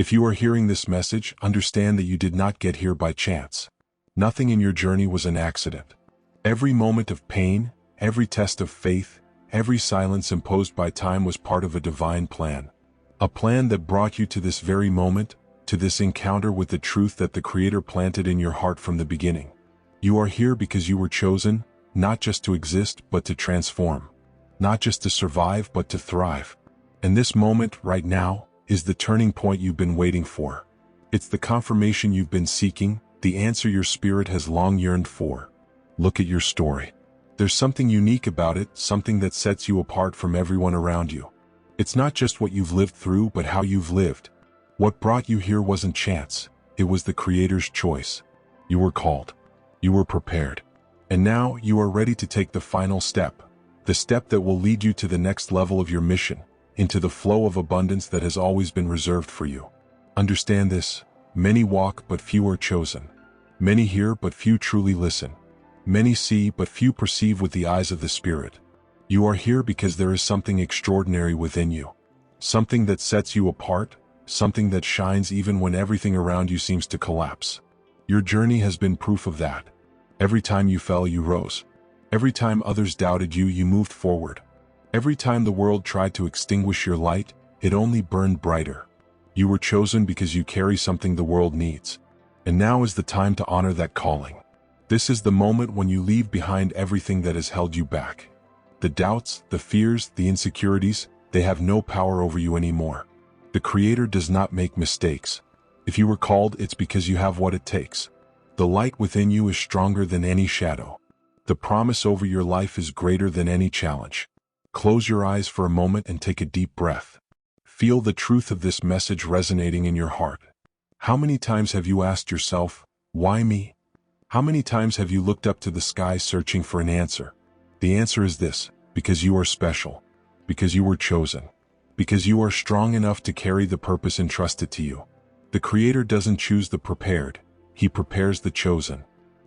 If you are hearing this message, understand that you did not get here by chance. Nothing in your journey was an accident. Every moment of pain, every test of faith, every silence imposed by time was part of a divine plan. A plan that brought you to this very moment, to this encounter with the truth that the Creator planted in your heart from the beginning. You are here because you were chosen, not just to exist, but to transform. Not just to survive, but to thrive. And this moment, right now, is the turning point you've been waiting for. It's the confirmation you've been seeking, the answer your spirit has long yearned for. Look at your story. There's something unique about it, something that sets you apart from everyone around you. It's not just what you've lived through, but how you've lived. What brought you here wasn't chance. It was the Creator's choice. You were called. You were prepared. And now you are ready to take the final step. The step that will lead you to the next level of your mission, into the flow of abundance that has always been reserved for you. Understand this: many walk, but few are chosen. Many hear, but few truly listen. Many see, but few perceive with the eyes of the Spirit. You are here because there is something extraordinary within you. Something that sets you apart, something that shines even when everything around you seems to collapse. Your journey has been proof of that. Every time you fell, you rose. Every time others doubted you, you moved forward. Every time the world tried to extinguish your light, it only burned brighter. You were chosen because you carry something the world needs. And now is the time to honor that calling. This is the moment when you leave behind everything that has held you back. The doubts, the fears, the insecurities, they have no power over you anymore. The Creator does not make mistakes. If you were called, it's because you have what it takes. The light within you is stronger than any shadow. The promise over your life is greater than any challenge. Close your eyes for a moment and take a deep breath. Feel the truth of this message resonating in your heart. How many times have you asked yourself, why me? How many times have you looked up to the sky searching for an answer? The answer is this: because you are special. Because you were chosen. Because you are strong enough to carry the purpose entrusted to you. The Creator doesn't choose the prepared, He prepares the chosen.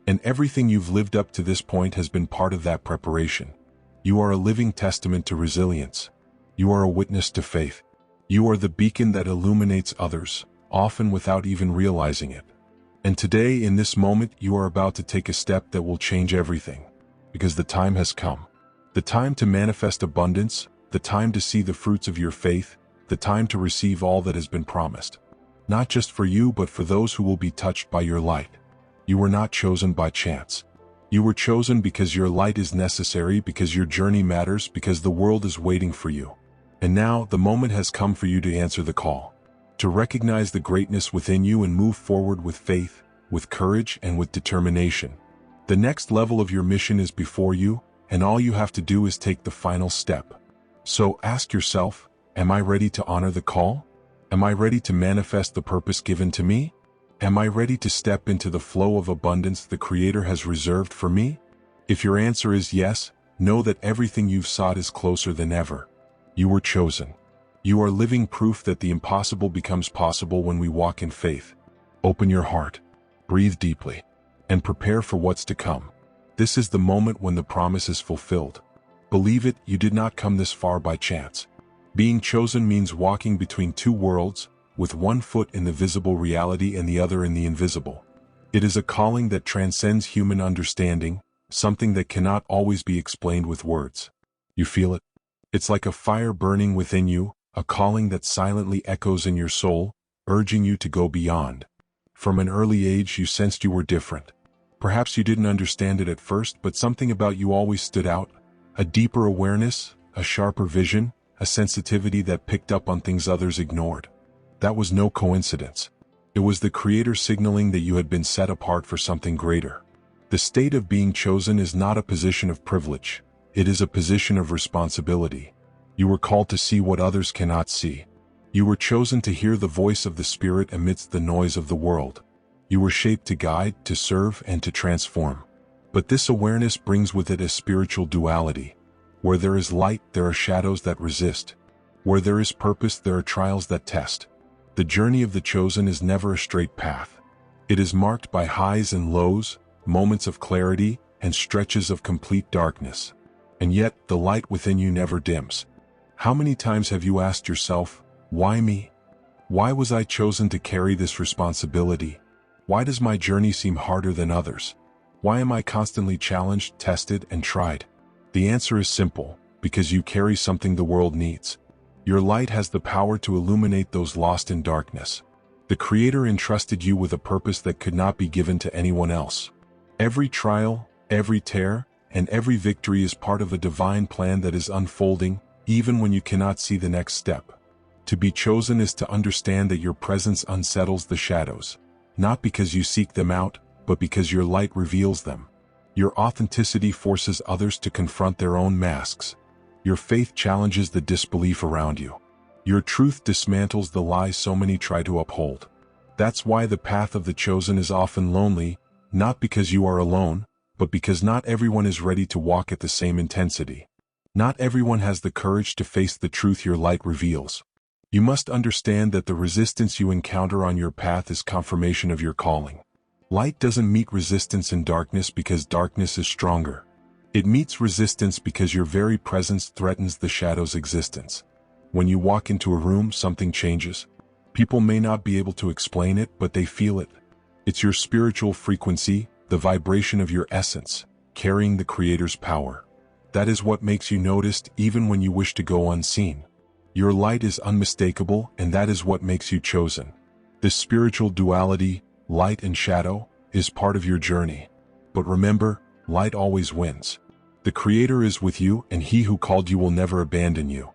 And everything you've lived up to this point has been part of that preparation. You are a living testament to resilience. You are a witness to faith. You are the beacon that illuminates others, often without even realizing it. And today, in this moment, you are about to take a step that will change everything. Because the time has come. The time to manifest abundance, the time to see the fruits of your faith, the time to receive all that has been promised. Not just for you, but for those who will be touched by your light. You were not chosen by chance. You were chosen because your light is necessary, because your journey matters, because the world is waiting for you. And now, the moment has come for you to answer the call. To recognize the greatness within you and move forward with faith, with courage, and with determination. The next level of your mission is before you, and all you have to do is take the final step. So ask yourself, am I ready to honor the call? Am I ready to manifest the purpose given to me? Am I ready to step into the flow of abundance the Creator has reserved for me? If your answer is yes, know that everything you've sought is closer than ever. You were chosen. You are living proof that the impossible becomes possible when we walk in faith. Open your heart, breathe deeply, and prepare for what's to come. This is the moment when the promise is fulfilled. Believe it, you did not come this far by chance. Being chosen means walking between two worlds, with one foot in the visible reality and the other in the invisible. It is a calling that transcends human understanding, something that cannot always be explained with words. You feel it? It's like a fire burning within you, a calling that silently echoes in your soul, urging you to go beyond. From an early age you sensed you were different. Perhaps you didn't understand it at first, but something about you always stood out. A deeper awareness, a sharper vision, a sensitivity that picked up on things others ignored. That was no coincidence. It was the Creator signaling that you had been set apart for something greater. The state of being chosen is not a position of privilege. It is a position of responsibility. You were called to see what others cannot see. You were chosen to hear the voice of the Spirit amidst the noise of the world. You were shaped to guide, to serve, and to transform. But this awareness brings with it a spiritual duality. Where there is light, there are shadows that resist. Where there is purpose, there are trials that test. The journey of the chosen is never a straight path. It is marked by highs and lows, moments of clarity, and stretches of complete darkness. And yet, the light within you never dims. How many times have you asked yourself, why me? Why was I chosen to carry this responsibility? Why does my journey seem harder than others? Why am I constantly challenged, tested, and tried? The answer is simple: because you carry something the world needs. Your light has the power to illuminate those lost in darkness. The Creator entrusted you with a purpose that could not be given to anyone else. Every trial, every tear, and every victory is part of a divine plan that is unfolding, even when you cannot see the next step. To be chosen is to understand that your presence unsettles the shadows, not because you seek them out, but because your light reveals them. Your authenticity forces others to confront their own masks. Your faith challenges the disbelief around you. Your truth dismantles the lies so many try to uphold. That's why the path of the chosen is often lonely, not because you are alone, but because not everyone is ready to walk at the same intensity. Not everyone has the courage to face the truth your light reveals. You must understand that the resistance you encounter on your path is confirmation of your calling. Light doesn't meet resistance in darkness because darkness is stronger. It meets resistance because your very presence threatens the shadow's existence. When you walk into a room, something changes. People may not be able to explain it, but they feel it. It's your spiritual frequency, the vibration of your essence, carrying the Creator's power. That is what makes you noticed even when you wish to go unseen. Your light is unmistakable, and that is what makes you chosen. This spiritual duality, light and shadow, is part of your journey. But remember, light always wins. The Creator is with you, and He who called you will never abandon you.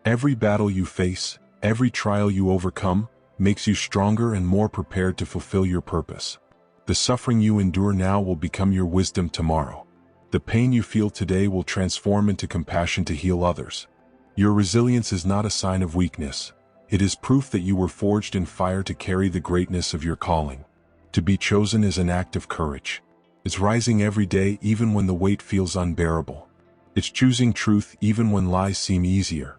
Every battle you face, every trial you overcome, makes you stronger and more prepared to fulfill your purpose. The suffering you endure now will become your wisdom tomorrow. The pain you feel today will transform into compassion to heal others. Your resilience is not a sign of weakness. It is proof that you were forged in fire to carry the greatness of your calling. To be chosen is an act of courage. It's rising every day even when the weight feels unbearable. It's choosing truth even when lies seem easier.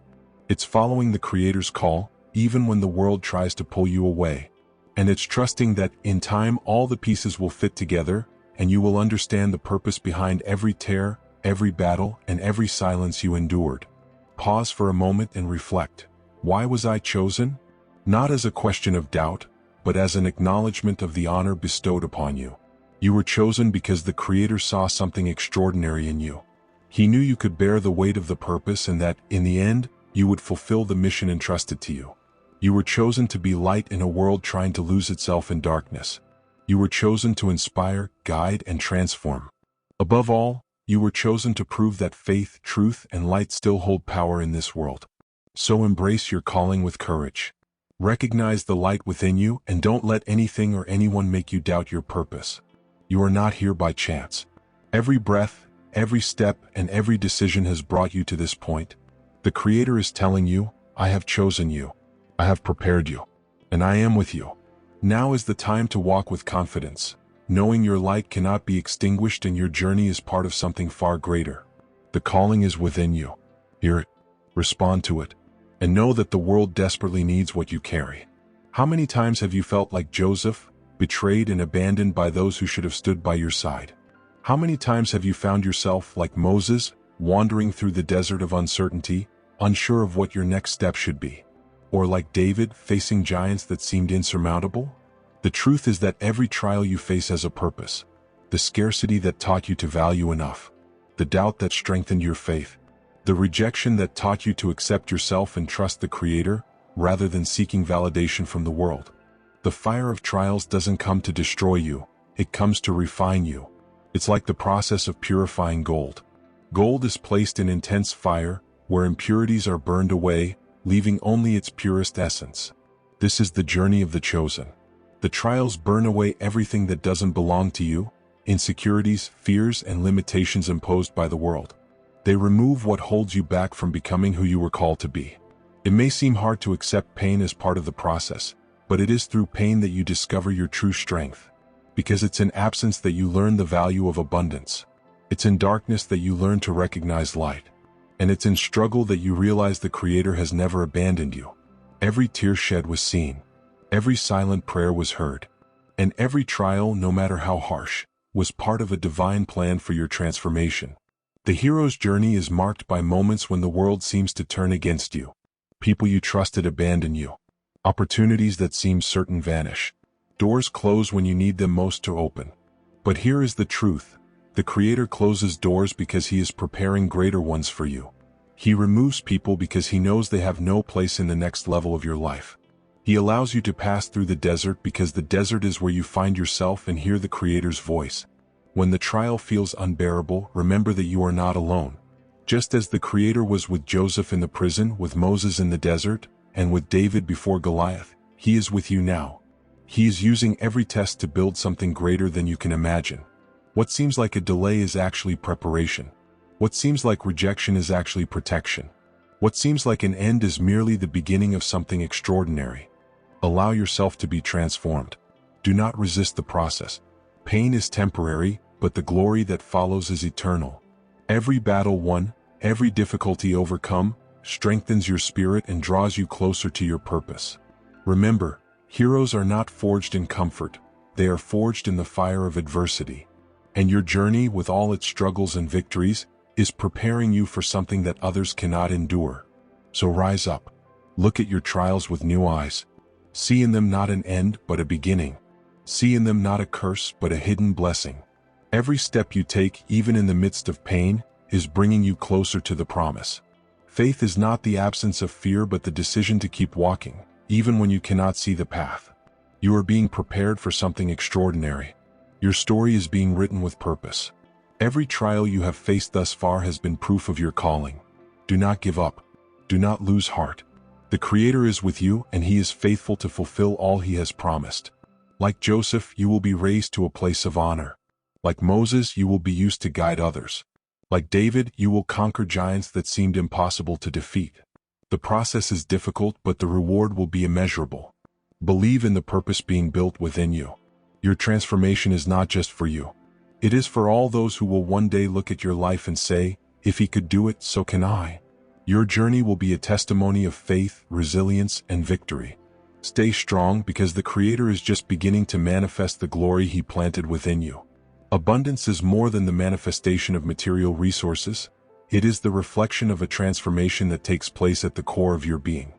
It's following the Creator's call, even when the world tries to pull you away. And it's trusting that, in time, all the pieces will fit together, and you will understand the purpose behind every tear, every battle, and every silence you endured. Pause for a moment and reflect. Why was I chosen? Not as a question of doubt, but as an acknowledgement of the honor bestowed upon you. You were chosen because the Creator saw something extraordinary in you. He knew you could bear the weight of the purpose and that, in the end, you would fulfill the mission entrusted to you. You were chosen to be light in a world trying to lose itself in darkness. You were chosen to inspire, guide, and transform. Above all, you were chosen to prove that faith, truth, and light still hold power in this world. So embrace your calling with courage. Recognize the light within you and don't let anything or anyone make you doubt your purpose. You are not here by chance. Every breath, every step, and every decision has brought you to this point. The Creator is telling you, I have chosen you. I have prepared you. And I am with you. Now is the time to walk with confidence, knowing your light cannot be extinguished and your journey is part of something far greater. The calling is within you. Hear it, respond to it, and know that the world desperately needs what you carry. How many times have you felt like Joseph, betrayed and abandoned by those who should have stood by your side? How many times have you found yourself, like Moses, wandering through the desert of uncertainty, unsure of what your next step should be? Or like David, facing giants that seemed insurmountable? The truth is that every trial you face has a purpose. The scarcity that taught you to value enough. The doubt that strengthened your faith. The rejection that taught you to accept yourself and trust the Creator, rather than seeking validation from the world. The fire of trials doesn't come to destroy you, it comes to refine you. It's like the process of purifying gold. Gold is placed in intense fire, where impurities are burned away, leaving only its purest essence. This is the journey of the chosen. The trials burn away everything that doesn't belong to you, insecurities, fears, and limitations imposed by the world. They remove what holds you back from becoming who you were called to be. It may seem hard to accept pain as part of the process, but it is through pain that you discover your true strength. Because it's in absence that you learn the value of abundance. It's in darkness that you learn to recognize light. And it's in struggle that you realize the Creator has never abandoned you. Every tear shed was seen. Every silent prayer was heard. And every trial, no matter how harsh, was part of a divine plan for your transformation. The hero's journey is marked by moments when the world seems to turn against you. People you trusted abandon you. Opportunities that seem certain vanish. Doors close when you need them most to open. But here is the truth. The Creator closes doors because He is preparing greater ones for you. He removes people because He knows they have no place in the next level of your life. He allows you to pass through the desert because the desert is where you find yourself and hear the Creator's voice. When the trial feels unbearable, remember that you are not alone. Just as the Creator was with Joseph in the prison, with Moses in the desert, and with David before Goliath, He is with you now. He is using every test to build something greater than you can imagine. What seems like a delay is actually preparation. What seems like rejection is actually protection. What seems like an end is merely the beginning of something extraordinary. Allow yourself to be transformed. Do not resist the process. Pain is temporary, but the glory that follows is eternal. Every battle won, every difficulty overcome, strengthens your spirit and draws you closer to your purpose. Remember, heroes are not forged in comfort, they are forged in the fire of adversity. And your journey, with all its struggles and victories, is preparing you for something that others cannot endure. So rise up. Look at your trials with new eyes. See in them not an end, but a beginning. See in them not a curse, but a hidden blessing. Every step you take, even in the midst of pain, is bringing you closer to the promise. Faith is not the absence of fear, but the decision to keep walking, even when you cannot see the path. You are being prepared for something extraordinary. Your story is being written with purpose. Every trial you have faced thus far has been proof of your calling. Do not give up. Do not lose heart. The Creator is with you, and He is faithful to fulfill all He has promised. Like Joseph, you will be raised to a place of honor. Like Moses, you will be used to guide others. Like David, you will conquer giants that seemed impossible to defeat. The process is difficult, but the reward will be immeasurable. Believe in the purpose being built within you. Your transformation is not just for you. It is for all those who will one day look at your life and say, "If he could do it, so can I." Your journey will be a testimony of faith, resilience, and victory. Stay strong, because the Creator is just beginning to manifest the glory He planted within you. Abundance is more than the manifestation of material resources. It is the reflection of a transformation that takes place at the core of your being.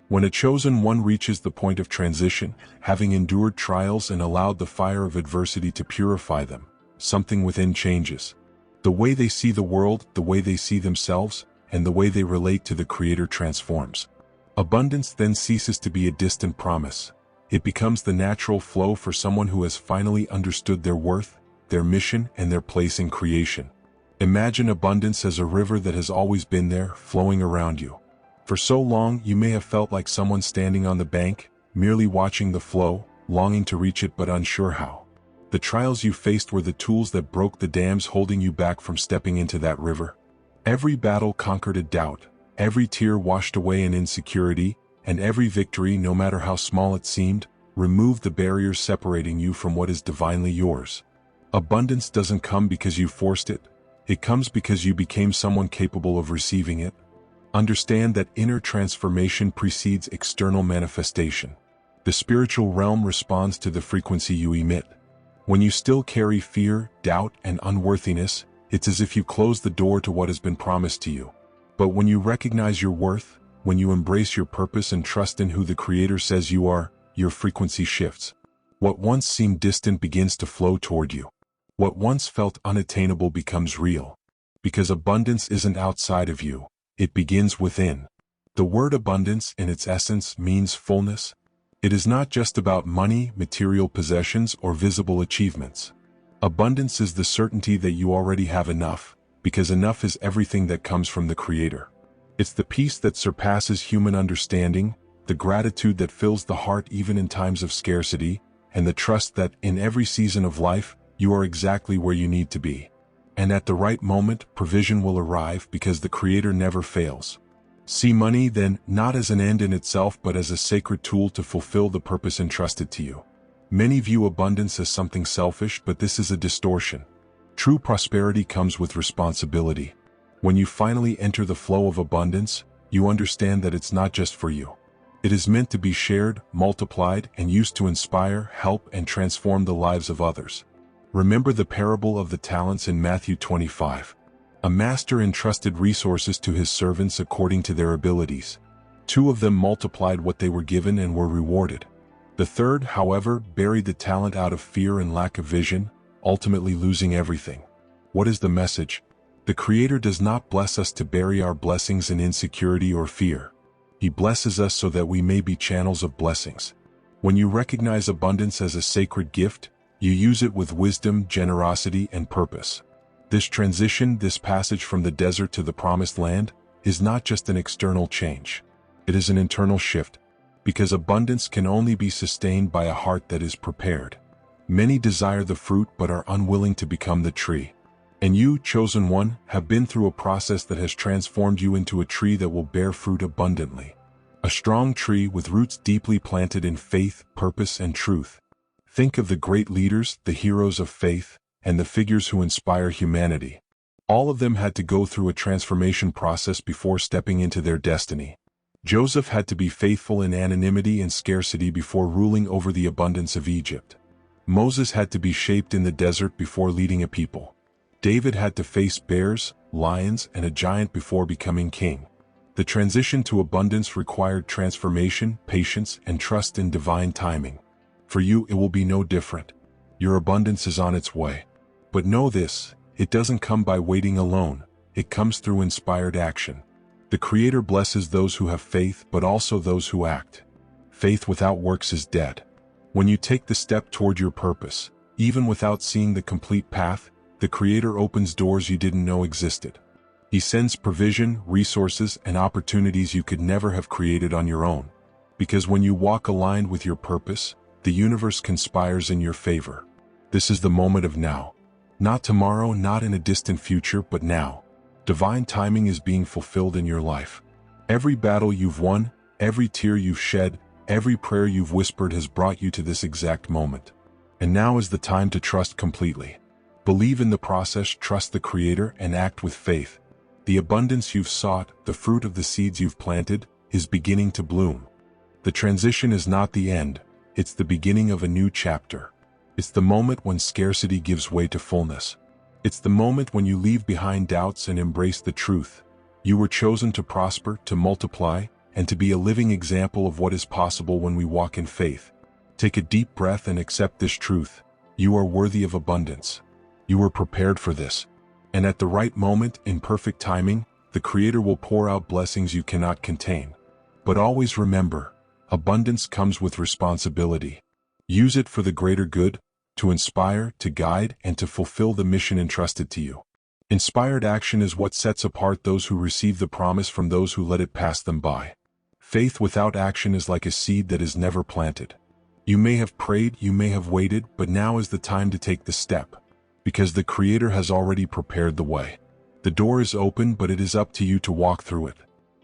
When a chosen one reaches the point of transition, having endured trials and allowed the fire of adversity to purify them, something within changes. The way they see the world, the way they see themselves, and the way they relate to the Creator transforms. Abundance then ceases to be a distant promise. It becomes the natural flow for someone who has finally understood their worth, their mission, and their place in creation. Imagine abundance as a river that has always been there, flowing around you. For so long, you may have felt like someone standing on the bank, merely watching the flow, longing to reach it but unsure how. The trials you faced were the tools that broke the dams holding you back from stepping into that river. Every battle conquered a doubt, every tear washed away an insecurity, and every victory, no matter how small it seemed, removed the barriers separating you from what is divinely yours. Abundance doesn't come because you forced it. It comes because you became someone capable of receiving it. Understand that inner transformation precedes external manifestation. The spiritual realm responds to the frequency you emit. When you still carry fear, doubt, and unworthiness, it's as if you close the door to what has been promised to you. But when you recognize your worth, when you embrace your purpose and trust in who the Creator says you are, your frequency shifts. What once seemed distant begins to flow toward you. What once felt unattainable becomes real. Because abundance isn't outside of you, it begins within. The word abundance, in its essence, means fullness. It is not just about money, material possessions, or visible achievements. Abundance is the certainty that you already have enough, because enough is everything that comes from the Creator. It's the peace that surpasses human understanding, the gratitude that fills the heart even in times of scarcity, and the trust that, in every season of life, you are exactly where you need to be. And at the right moment, provision will arrive because the Creator never fails. See money, then, not as an end in itself but as a sacred tool to fulfill the purpose entrusted to you. Many view abundance as something selfish, but this is a distortion. True prosperity comes with responsibility. When you finally enter the flow of abundance, you understand that it's not just for you. It is meant to be shared, multiplied, and used to inspire, help, and transform the lives of others. Remember the parable of the talents in Matthew 25. A master entrusted resources to his servants according to their abilities. 2 of them multiplied what they were given and were rewarded. The third, however, buried the talent out of fear and lack of vision, ultimately losing everything. What is the message? The Creator does not bless us to bury our blessings in insecurity or fear. He blesses us so that we may be channels of blessings. When you recognize abundance as a sacred gift, you use it with wisdom, generosity, and purpose. This transition, this passage from the desert to the promised land, is not just an external change. It is an internal shift, because abundance can only be sustained by a heart that is prepared. Many desire the fruit but are unwilling to become the tree. And you, chosen one, have been through a process that has transformed you into a tree that will bear fruit abundantly. A strong tree with roots deeply planted in faith, purpose, and truth. Think of the great leaders, the heroes of faith, and the figures who inspire humanity. All of them had to go through a transformation process before stepping into their destiny. Joseph had to be faithful in anonymity and scarcity before ruling over the abundance of Egypt. Moses had to be shaped in the desert before leading a people. David had to face bears, lions, and a giant before becoming king. The transition to abundance required transformation, patience, and trust in divine timing. For you, it will be no different. Your abundance is on its way. But know this, it doesn't come by waiting alone, it comes through inspired action. The Creator blesses those who have faith, but also those who act. Faith without works is dead. When you take the step toward your purpose, even without seeing the complete path, the Creator opens doors you didn't know existed. He sends provision, resources, and opportunities you could never have created on your own. Because when you walk aligned with your purpose, the universe conspires in your favor. This is the moment of now. Not tomorrow, not in a distant future, but now. Divine timing is being fulfilled in your life. Every battle you've won, every tear you've shed, every prayer you've whispered has brought you to this exact moment. And now is the time to trust completely. Believe in the process, trust the Creator, and act with faith. The abundance you've sought, the fruit of the seeds you've planted, is beginning to bloom. The transition is not the end, it's the beginning of a new chapter. It's the moment when scarcity gives way to fullness. It's the moment when you leave behind doubts and embrace the truth. You were chosen to prosper, to multiply, and to be a living example of what is possible when we walk in faith. Take a deep breath and accept this truth. You are worthy of abundance. You were prepared for this. And at the right moment, in perfect timing, the Creator will pour out blessings you cannot contain. But always remember, abundance comes with responsibility. Use it for the greater good, to inspire, to guide, and to fulfill the mission entrusted to you. Inspired action is what sets apart those who receive the promise from those who let it pass them by. Faith without action is like a seed that is never planted. You may have prayed, you may have waited, but now is the time to take the step. Because the Creator has already prepared the way. The door is open, but it is up to you to walk through it.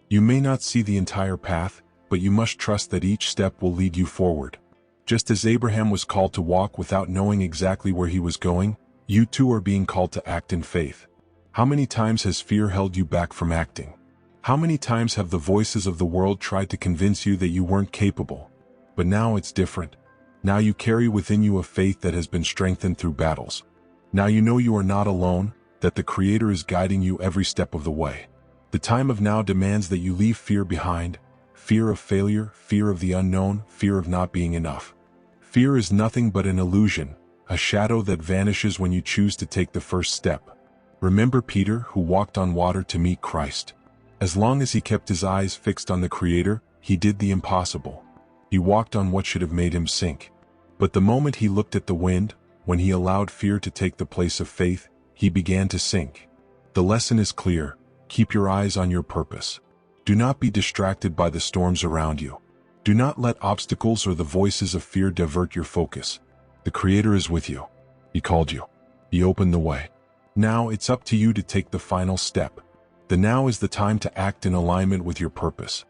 You may not see the entire path, but you must trust that each step will lead you forward. Just as Abraham was called to walk without knowing exactly where he was going, you too are being called to act in faith. How many times has fear held you back from acting? How many times have the voices of the world tried to convince you that you weren't capable? But now it's different. Now you carry within you a faith that has been strengthened through battles. Now you know you are not alone, that the Creator is guiding you every step of the way. The time of now demands that you leave fear behind. Fear of failure, fear of the unknown, fear of not being enough. Fear is nothing but an illusion, a shadow that vanishes when you choose to take the first step. Remember Peter, who walked on water to meet Christ. As long as he kept his eyes fixed on the Creator, he did the impossible. He walked on what should have made him sink. But the moment he looked at the wind, when he allowed fear to take the place of faith, he began to sink. The lesson is clear. Keep your eyes on your purpose. Do not be distracted by the storms around you. Do not let obstacles or the voices of fear divert your focus. The Creator is with you. He called you. He opened the way. Now it's up to you to take the final step. The now is the time to act in alignment with your purpose.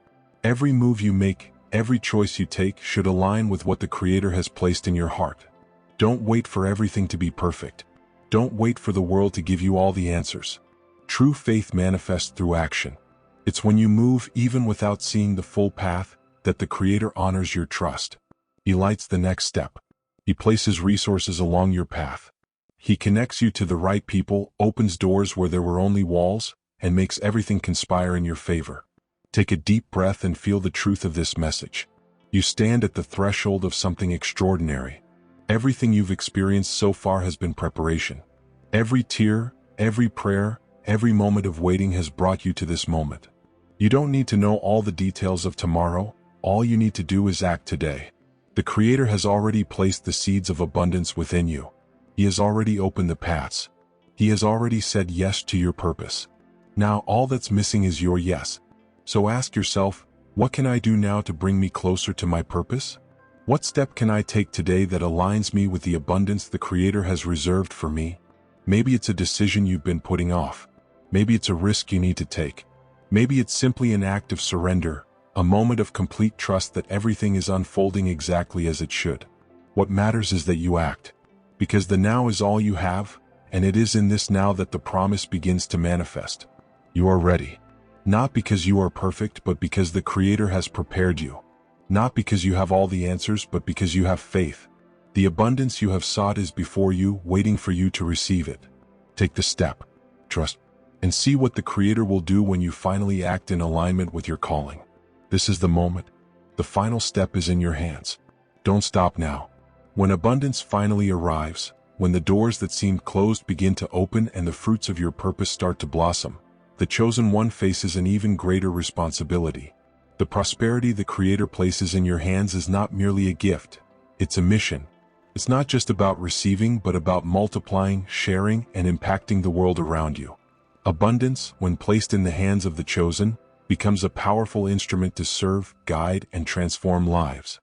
Every move you make, every choice you take should align with what the Creator has placed in your heart. Don't wait for everything to be perfect. Don't wait for the world to give you all the answers. True faith manifests through action. It's when you move even without seeing the full path that the Creator honors your trust. He lights the next step. He places resources along your path. He connects you to the right people, opens doors where there were only walls, and makes everything conspire in your favor. Take a deep breath and feel the truth of this message. You stand at the threshold of something extraordinary. Everything you've experienced so far has been preparation. Every tear, every prayer, every moment of waiting has brought you to this moment. You don't need to know all the details of tomorrow. All you need to do is act today. The Creator has already placed the seeds of abundance within you. He has already opened the paths. He has already said yes to your purpose. Now all that's missing is your yes. So ask yourself, what can I do now to bring me closer to my purpose? What step can I take today that aligns me with the abundance the Creator has reserved for me? Maybe it's a decision you've been putting off. Maybe it's a risk you need to take. Maybe it's simply an act of surrender, a moment of complete trust that everything is unfolding exactly as it should. What matters is that you act. Because the now is all you have, and it is in this now that the promise begins to manifest. You are ready. Not because you are perfect, but because the Creator has prepared you. Not because you have all the answers, but because you have faith. The abundance you have sought is before you, waiting for you to receive it. Take the step, trust, and see what the Creator will do when you finally act in alignment with your calling. This is the moment. The final step is in your hands. Don't stop now. When abundance finally arrives, when the doors that seemed closed begin to open and the fruits of your purpose start to blossom, the chosen one faces an even greater responsibility. The prosperity the Creator places in your hands is not merely a gift, it's a mission. It's not just about receiving, but about multiplying, sharing, and impacting the world around you. Abundance, when placed in the hands of the chosen, becomes a powerful instrument to serve, guide, and transform lives.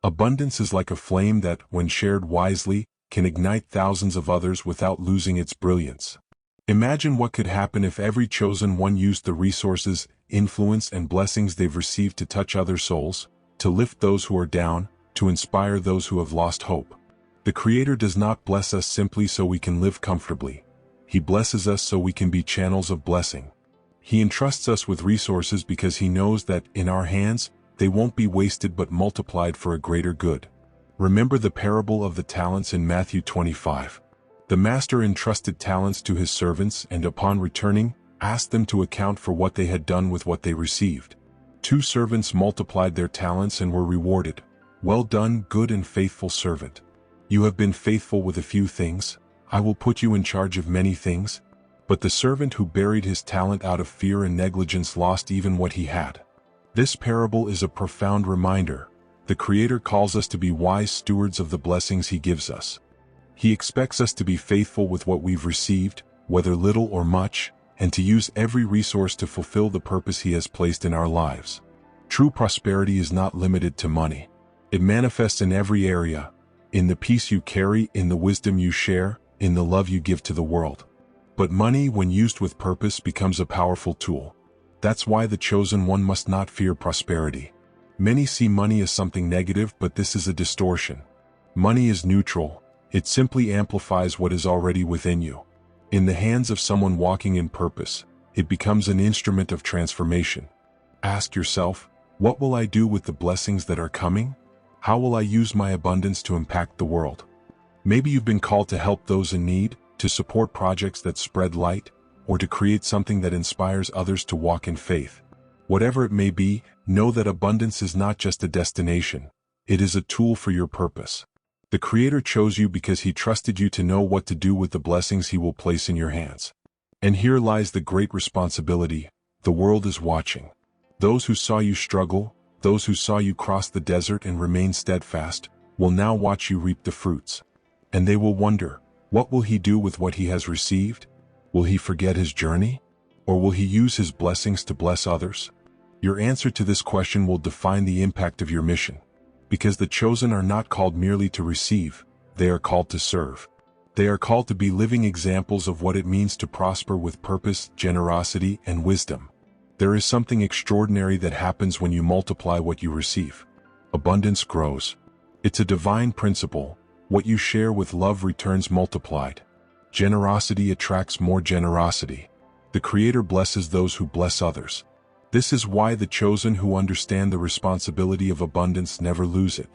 Abundance is like a flame that, when shared wisely, can ignite thousands of others without losing its brilliance. Imagine what could happen if every chosen one used the resources, influence, and blessings they've received to touch other souls, to lift those who are down, to inspire those who have lost hope. The Creator does not bless us simply so we can live comfortably. He blesses us so we can be channels of blessing. He entrusts us with resources because He knows that, in our hands, they won't be wasted but multiplied for a greater good. Remember the parable of the talents in Matthew 25. The master entrusted talents to his servants and upon returning, asked them to account for what they had done with what they received. 2 servants multiplied their talents and were rewarded. Well done, good and faithful servant. You have been faithful with a few things. I will put you in charge of many things. But the servant who buried his talent out of fear and negligence lost even what he had. This parable is a profound reminder. The Creator calls us to be wise stewards of the blessings He gives us. He expects us to be faithful with what we've received, whether little or much, and to use every resource to fulfill the purpose He has placed in our lives. True prosperity is not limited to money. It manifests in every area, in the peace you carry, in the wisdom you share, in the love you give to the world. But money, when used with purpose, becomes a powerful tool. That's why the chosen one must not fear prosperity. Many see money as something negative, but this is a distortion. Money is neutral. It simply amplifies what is already within you. In the hands of someone walking in purpose, it becomes an instrument of transformation. Ask yourself, what will I do with the blessings that are coming? How will I use my abundance to impact the world? Maybe you've been called to help those in need, to support projects that spread light, or to create something that inspires others to walk in faith. Whatever it may be, know that abundance is not just a destination. It is a tool for your purpose. The Creator chose you because He trusted you to know what to do with the blessings He will place in your hands. And here lies the great responsibility. The world is watching. Those who saw you struggle, those who saw you cross the desert and remain steadfast, will now watch you reap the fruits. And they will wonder, what will he do with what he has received? Will he forget his journey? Or will he use his blessings to bless others? Your answer to this question will define the impact of your mission. Because the chosen are not called merely to receive, they are called to serve. They are called to be living examples of what it means to prosper with purpose, generosity, and wisdom. There is something extraordinary that happens when you multiply what you receive. Abundance grows. It's a divine principle. What you share with love returns multiplied. Generosity attracts more generosity. The Creator blesses those who bless others. This is why the chosen who understand the responsibility of abundance never lose it.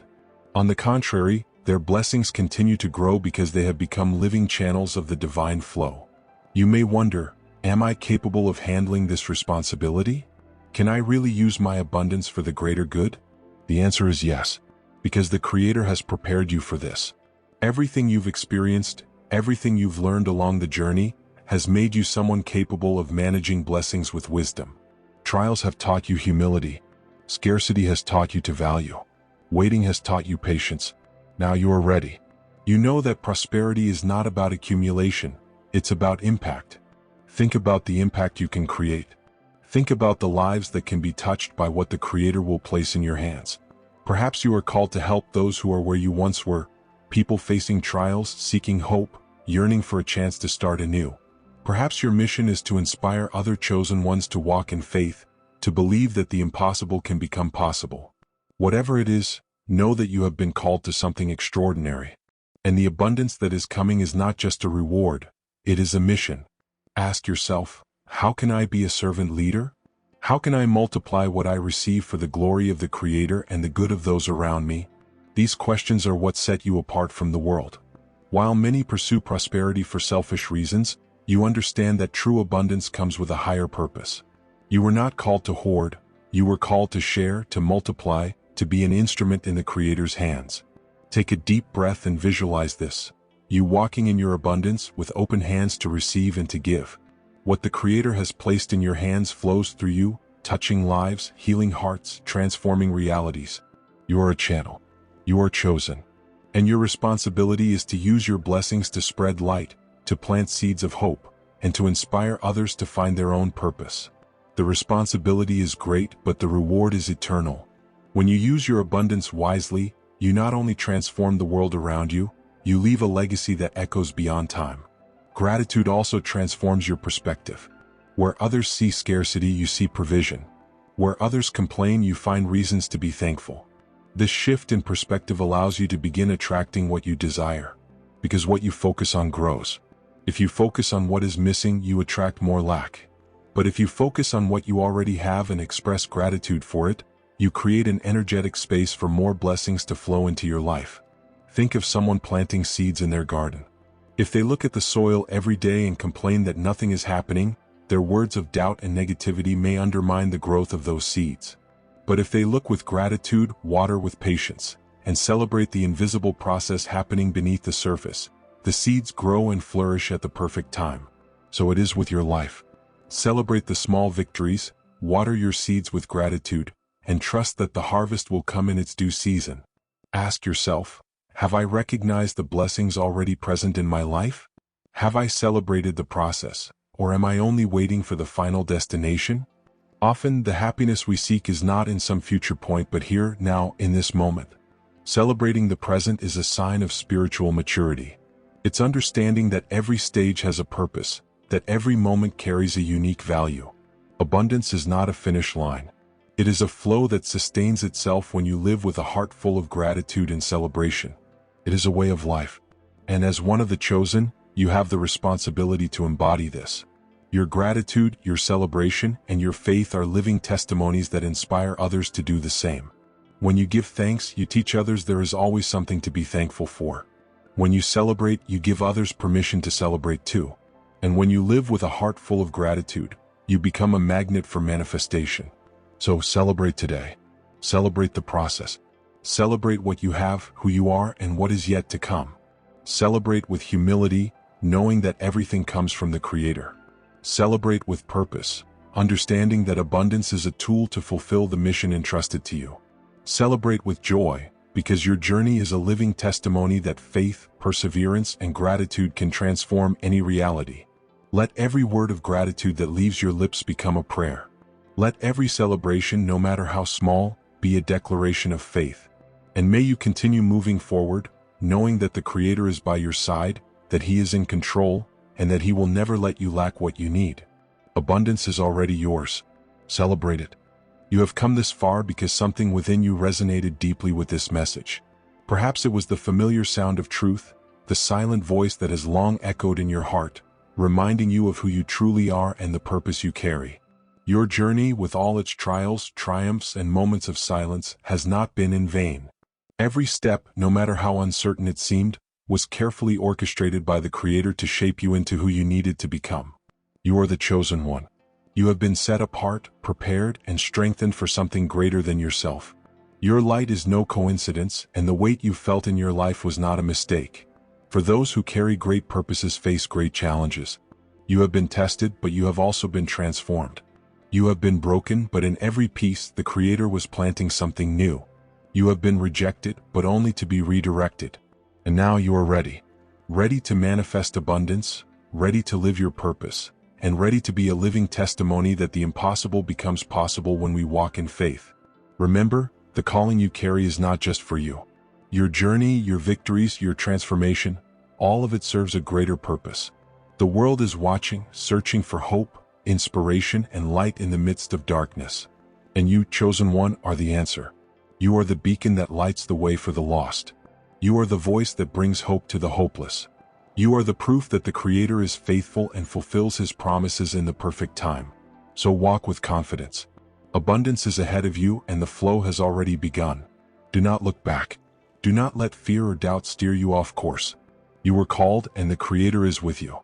On the contrary, their blessings continue to grow because they have become living channels of the divine flow. You may wonder, am I capable of handling this responsibility? Can I really use my abundance for the greater good? The answer is yes, because the Creator has prepared you for this. Everything you've experienced, everything you've learned along the journey, has made you someone capable of managing blessings with wisdom. Trials have taught you humility. Scarcity has taught you to value. Waiting has taught you patience. Now you are ready. You know that prosperity is not about accumulation, it's about impact. Think about the impact you can create. Think about the lives that can be touched by what the Creator will place in your hands. Perhaps you are called to help those who are where you once were, people facing trials, seeking hope, yearning for a chance to start anew. Perhaps your mission is to inspire other chosen ones to walk in faith, to believe that the impossible can become possible. Whatever it is, know that you have been called to something extraordinary. And the abundance that is coming is not just a reward, it is a mission. Ask yourself, how can I be a servant leader? How can I multiply what I receive for the glory of the Creator and the good of those around me? These questions are what set you apart from the world. While many pursue prosperity for selfish reasons, you understand that true abundance comes with a higher purpose. You were not called to hoard, you were called to share, to multiply, to be an instrument in the Creator's hands. Take a deep breath and visualize this. You walking in your abundance with open hands to receive and to give. What the Creator has placed in your hands flows through you, touching lives, healing hearts, transforming realities. You are a channel. You are chosen. And your responsibility is to use your blessings to spread light, to plant seeds of hope, and to inspire others to find their own purpose. The responsibility is great, but the reward is eternal. When you use your abundance wisely, you not only transform the world around you, you leave a legacy that echoes beyond time. Gratitude also transforms your perspective. Where others see scarcity, you see provision. Where others complain, you find reasons to be thankful. This shift in perspective allows you to begin attracting what you desire, because what you focus on grows. If you focus on what is missing, you attract more lack. But if you focus on what you already have and express gratitude for it, you create an energetic space for more blessings to flow into your life. Think of someone planting seeds in their garden. If they look at the soil every day and complain that nothing is happening, their words of doubt and negativity may undermine the growth of those seeds. But if they look with gratitude, water with patience, and celebrate the invisible process happening beneath the surface, the seeds grow and flourish at the perfect time. So it is with your life. Celebrate the small victories, water your seeds with gratitude, and trust that the harvest will come in its due season. Ask yourself, have I recognized the blessings already present in my life? Have I celebrated the process, or am I only waiting for the final destination? Often, the happiness we seek is not in some future point but here, now, in this moment. Celebrating the present is a sign of spiritual maturity. It's understanding that every stage has a purpose, that every moment carries a unique value. Abundance is not a finish line. It is a flow that sustains itself when you live with a heart full of gratitude and celebration. It is a way of life. And as one of the chosen, you have the responsibility to embody this. Your gratitude, your celebration, and your faith are living testimonies that inspire others to do the same. When you give thanks, you teach others there is always something to be thankful for. When you celebrate, you give others permission to celebrate too. And when you live with a heart full of gratitude, you become a magnet for manifestation. So celebrate today. Celebrate the process. Celebrate what you have, who you are, and what is yet to come. Celebrate with humility, knowing that everything comes from the Creator. Celebrate with purpose, understanding that abundance is a tool to fulfill the mission entrusted to you. Celebrate with joy, because your journey is a living testimony that faith, perseverance, and gratitude can transform any reality. Let every word of gratitude that leaves your lips become a prayer. Let every celebration, no matter how small, be a declaration of faith. And may you continue moving forward, knowing that the Creator is by your side, that He is in control, and that He will never let you lack what you need. Abundance is already yours. Celebrate it. You have come this far because something within you resonated deeply with this message. Perhaps it was the familiar sound of truth, the silent voice that has long echoed in your heart, reminding you of who you truly are and the purpose you carry. Your journey, with all its trials, triumphs, and moments of silence, has not been in vain. Every step, no matter how uncertain it seemed, was carefully orchestrated by the Creator to shape you into who you needed to become. You are the chosen one. You have been set apart, prepared, and strengthened for something greater than yourself. Your light is no coincidence, and the weight you felt in your life was not a mistake. For those who carry great purposes face great challenges. You have been tested, but you have also been transformed. You have been broken, but in every piece, the Creator was planting something new. You have been rejected, but only to be redirected. And now you are ready. Ready to manifest abundance, ready to live your purpose, and ready to be a living testimony that the impossible becomes possible when we walk in faith. Remember, the calling you carry is not just for you. Your journey, your victories, your transformation, all of it serves a greater purpose. The world is watching, searching for hope, inspiration, and light in the midst of darkness. And you, chosen one, are the answer. You are the beacon that lights the way for the lost. You are the voice that brings hope to the hopeless. You are the proof that the Creator is faithful and fulfills His promises in the perfect time. So walk with confidence. Abundance is ahead of you and the flow has already begun. Do not look back. Do not let fear or doubt steer you off course. You were called and the Creator is with you.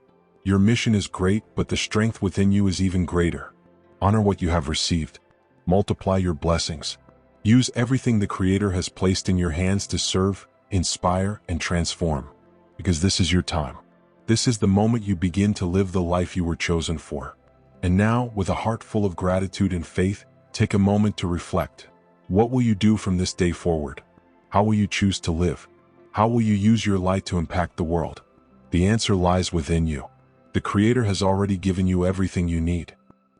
Your mission is great, but the strength within you is even greater. Honor what you have received. Multiply your blessings. Use everything the Creator has placed in your hands to serve, inspire, and transform. Because this is your time. This is the moment you begin to live the life you were chosen for. And now, with a heart full of gratitude and faith, take a moment to reflect. What will you do from this day forward? How will you choose to live? How will you use your light to impact the world? The answer lies within you. The Creator has already given you everything you need.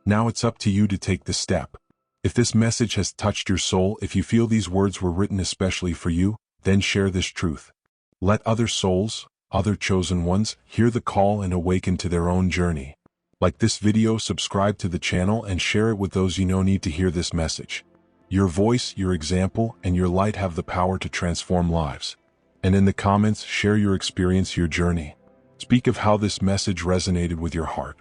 Now it's up to you to take the step. If this message has touched your soul, if you feel these words were written especially for you, then share this truth. Let other souls, other chosen ones, hear the call and awaken to their own journey. Like this video, subscribe to the channel and share it with those you know need to hear this message. Your voice, your example, and your light have the power to transform lives. And in the comments, share your experience, your journey. Speak of how this message resonated with your heart.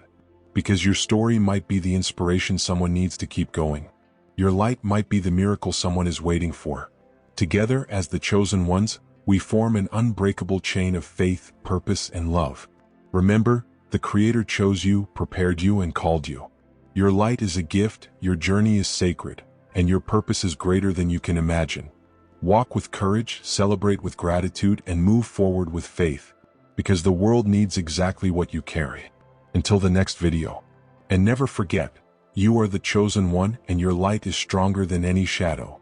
Because your story might be the inspiration someone needs to keep going. Your light might be the miracle someone is waiting for. Together, as the chosen ones, we form an unbreakable chain of faith, purpose, and love. Remember, the Creator chose you, prepared you, and called you. Your light is a gift, your journey is sacred, and your purpose is greater than you can imagine. Walk with courage, celebrate with gratitude, and move forward with faith. Because the world needs exactly what you carry. Until the next video. And never forget, you are the chosen one and your light is stronger than any shadow.